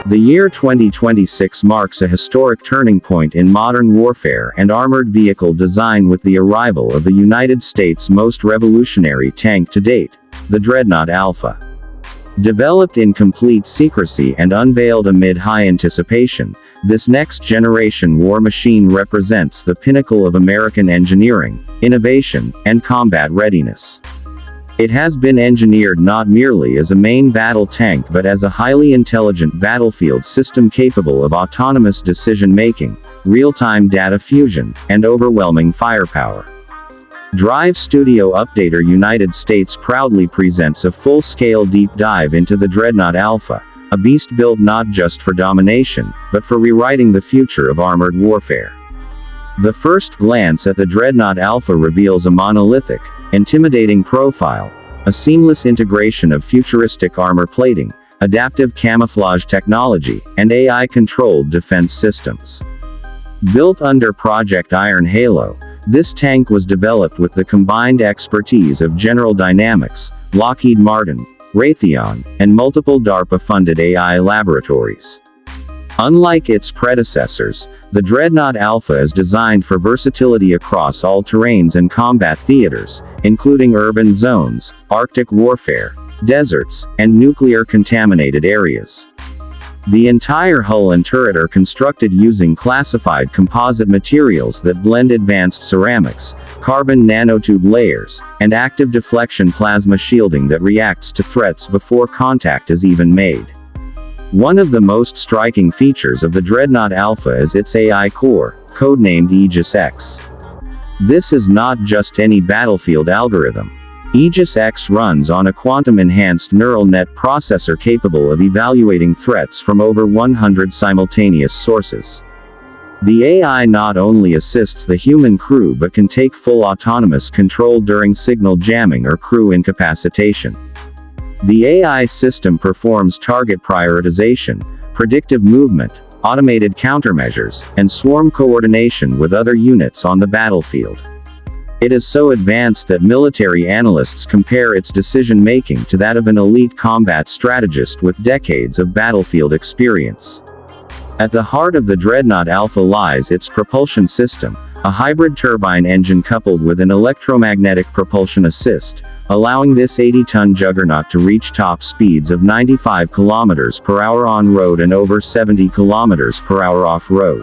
The year 2026 marks a historic turning point in modern warfare and armored vehicle design with the arrival of the United States' most revolutionary tank to date, the Dreadnought Alpha. Developed in complete secrecy and unveiled amid high anticipation, this next-generation war machine represents the pinnacle of American engineering, innovation, and combat readiness. It has been engineered not merely as a main battle tank but as a highly intelligent battlefield system capable of autonomous decision-making, real-time data fusion, and overwhelming firepower. Drive Studio Updater United States proudly presents a full-scale deep dive into the Dreadnought Alpha, a beast built not just for domination, but for rewriting the future of armored warfare. The first glance at the Dreadnought Alpha reveals a monolithic, intimidating profile, a seamless integration of futuristic armor plating, adaptive camouflage technology, and AI-controlled defense systems. Built under Project Iron Halo, this tank was developed with the combined expertise of General Dynamics, Lockheed Martin, Raytheon, and multiple DARPA-funded AI laboratories. Unlike its predecessors, the Dreadnought Alpha is designed for versatility across all terrains and combat theaters, including urban zones, Arctic warfare, deserts, and nuclear-contaminated areas. The entire hull and turret are constructed using classified composite materials that blend advanced ceramics, carbon nanotube layers, and active deflection plasma shielding that reacts to threats before contact is even made. One of the most striking features of the Dreadnought Alpha is its AI core, codenamed Aegis X. This is not just any battlefield algorithm. Aegis X runs on a quantum-enhanced neural net processor capable of evaluating threats from over 100 simultaneous sources. The AI not only assists the human crew but can take full autonomous control during signal jamming or crew incapacitation. The AI system performs target prioritization, predictive movement, automated countermeasures, and swarm coordination with other units on the battlefield. It is so advanced that military analysts compare its decision-making to that of an elite combat strategist with decades of battlefield experience. At the heart of the Dreadnought Alpha lies its propulsion system, a hybrid turbine engine coupled with an electromagnetic propulsion assist, allowing this 80-ton juggernaut to reach top speeds of 95 km/h on-road and over 70 km/h off-road.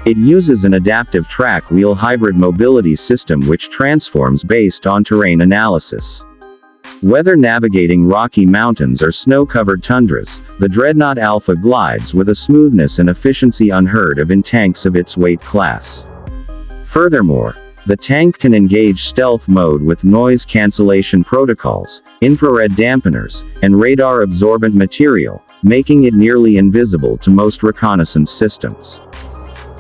It uses an adaptive track-wheel hybrid mobility system which transforms based on terrain analysis. Whether navigating rocky mountains or snow-covered tundras, the Dreadnought Alpha glides with a smoothness and efficiency unheard of in tanks of its weight class. Furthermore, the tank can engage stealth mode with noise cancellation protocols, infrared dampeners, and radar-absorbent material, making it nearly invisible to most reconnaissance systems.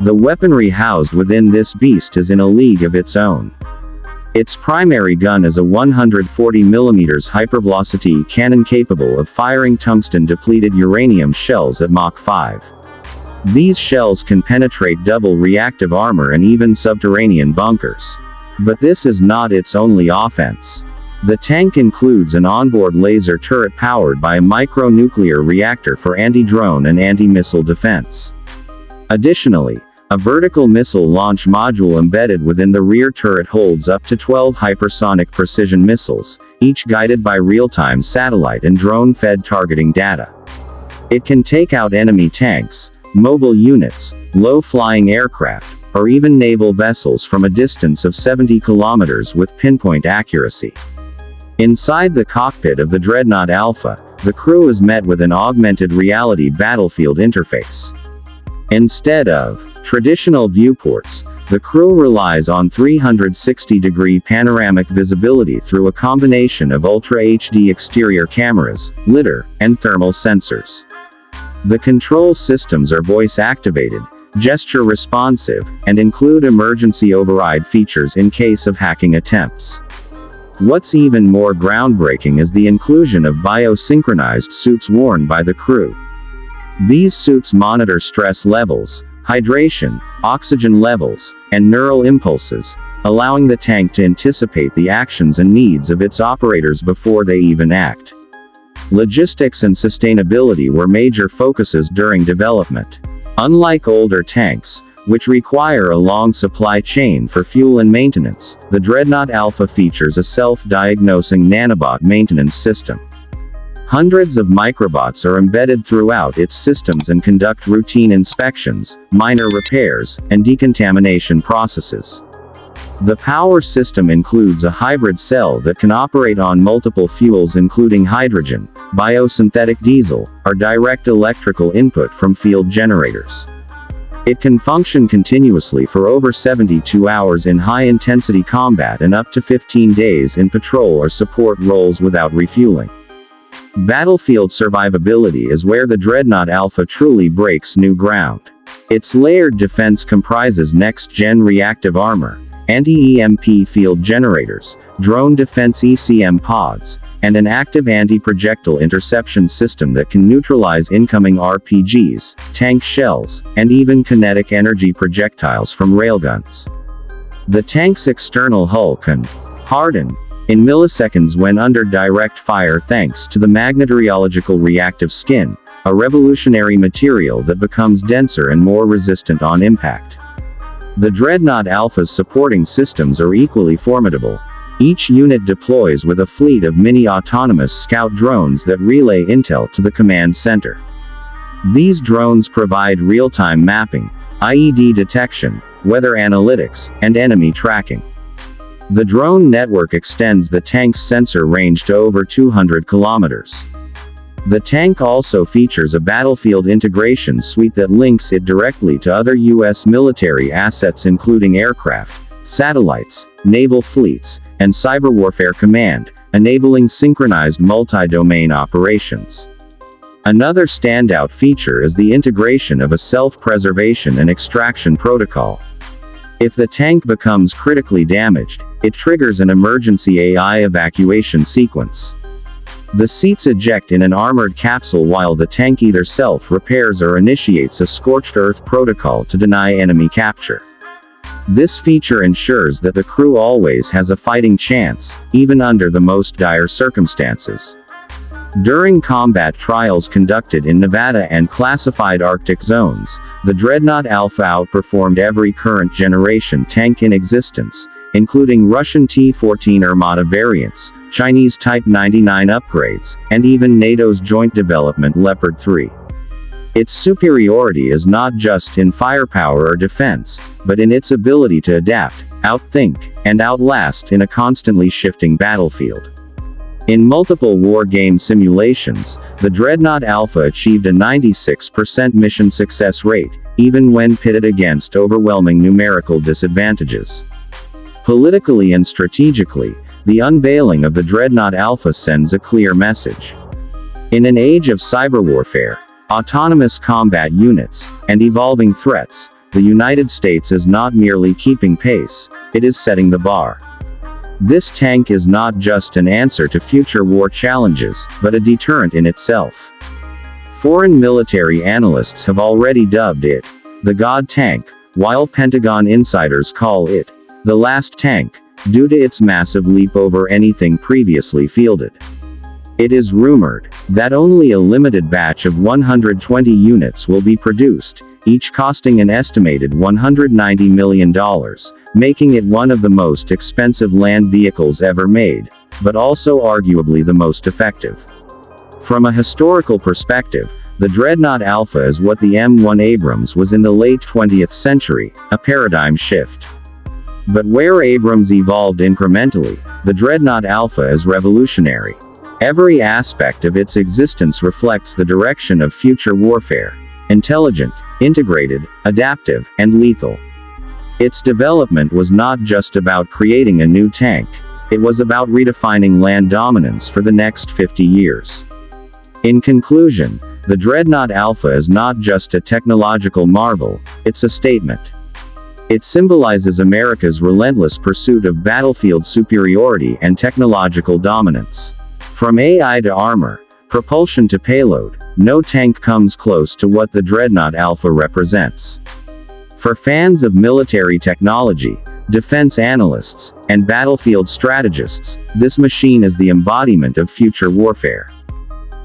The weaponry housed within this beast is in a league of its own. Its primary gun is a 140mm hypervelocity cannon capable of firing tungsten-depleted uranium shells at Mach 5. These shells can penetrate double reactive armor and even subterranean bunkers. But this is not its only offense. The tank includes an onboard laser turret powered by a micronuclear reactor for anti-drone and anti-missile defense. Additionally, a vertical missile launch module embedded within the rear turret holds up to 12 hypersonic precision missiles, each guided by real-time satellite and drone-fed targeting data. It can take out enemy tanks, mobile units, low-flying aircraft, or even naval vessels from a distance of 70 kilometers with pinpoint accuracy. Inside the cockpit of the Dreadnought Alpha, the crew is met with an augmented reality battlefield interface. Instead of traditional viewports, the crew relies on 360-degree panoramic visibility through a combination of Ultra HD exterior cameras, lidar, and thermal sensors. The control systems are voice-activated, gesture-responsive, and include emergency override features in case of hacking attempts. What's even more groundbreaking is the inclusion of biosynchronized suits worn by the crew. These suits monitor stress levels, hydration, oxygen levels, and neural impulses, allowing the tank to anticipate the actions and needs of its operators before they even act. Logistics and sustainability were major focuses during development. Unlike older tanks, which require a long supply chain for fuel and maintenance, the Dreadnought Alpha features a self-diagnosing nanobot maintenance system. Hundreds of microbots are embedded throughout its systems and conduct routine inspections, minor repairs, and decontamination processes. The power system includes a hybrid cell that can operate on multiple fuels including hydrogen, biosynthetic diesel, or direct electrical input from field generators. It can function continuously for over 72 hours in high-intensity combat and up to 15 days in patrol or support roles without refueling. Battlefield survivability is where the Dreadnought Alpha truly breaks new ground. Its layered defense comprises next-gen reactive armor, anti-EMP field generators, drone defense ECM pods, and an active anti-projectile interception system that can neutralize incoming RPGs, tank shells, and even kinetic energy projectiles from railguns. The tank's external hull can harden in milliseconds when under direct fire thanks to the magnetorheological reactive skin, a revolutionary material that becomes denser and more resistant on impact. The Dreadnought Alpha's supporting systems are equally formidable. Each unit deploys with a fleet of mini-autonomous scout drones that relay intel to the command center. These drones provide real-time mapping, IED detection, weather analytics, and enemy tracking. The drone network extends the tank's sensor range to over 200 kilometers. The tank also features a battlefield integration suite that links it directly to other U.S. military assets including aircraft, satellites, naval fleets, and cyber warfare command, enabling synchronized multi-domain operations. Another standout feature is the integration of a self-preservation and extraction protocol. If the tank becomes critically damaged, it triggers an emergency AI evacuation sequence. The seats eject in an armored capsule while the tank either self-repairs or initiates a scorched earth protocol to deny enemy capture. This feature ensures that the crew always has a fighting chance, even under the most dire circumstances. During combat trials conducted in Nevada and classified Arctic zones, the Dreadnought Alpha outperformed every current generation tank in existence, including Russian T-14 Armata variants, Chinese Type 99 upgrades, and even NATO's joint development Leopard 3. Its superiority is not just in firepower or defense, but in its ability to adapt, outthink, and outlast in a constantly shifting battlefield. In multiple war game simulations, the Dreadnought Alpha achieved a 96% mission success rate, even when pitted against overwhelming numerical disadvantages. Politically and strategically, the unveiling of the Dreadnought Alpha sends a clear message. In an age of cyber warfare, autonomous combat units, and evolving threats, the United States is not merely keeping pace, it is setting the bar. This tank is not just an answer to future war challenges, but a deterrent in itself. Foreign military analysts have already dubbed it the God Tank, while Pentagon insiders call it the last tank, due to its massive leap over anything previously fielded. It is rumored that only a limited batch of 120 units will be produced, each costing an estimated $190 million, making it one of the most expensive land vehicles ever made, but also arguably the most effective. From a historical perspective, the Dreadnought Alpha is what the M1 Abrams was in the late 20th century, a paradigm shift. But where Abrams evolved incrementally, the Dreadnought Alpha is revolutionary. Every aspect of its existence reflects the direction of future warfare: intelligent, integrated, adaptive, and lethal. Its development was not just about creating a new tank, it was about redefining land dominance for the next 50 years. In conclusion, the Dreadnought Alpha is not just a technological marvel, it's a statement. It symbolizes America's relentless pursuit of battlefield superiority and technological dominance. From AI to armor, propulsion to payload, no tank comes close to what the Dreadnought Alpha represents. For fans of military technology, defense analysts, and battlefield strategists, this machine is the embodiment of future warfare.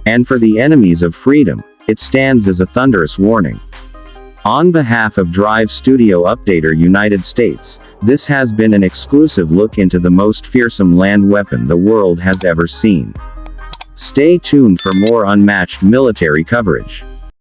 And for the enemies of freedom, it stands as a thunderous warning. On behalf of Drive Studio Updater United States, this has been an exclusive look into the most fearsome land weapon the world has ever seen. Stay tuned for more unmatched military coverage.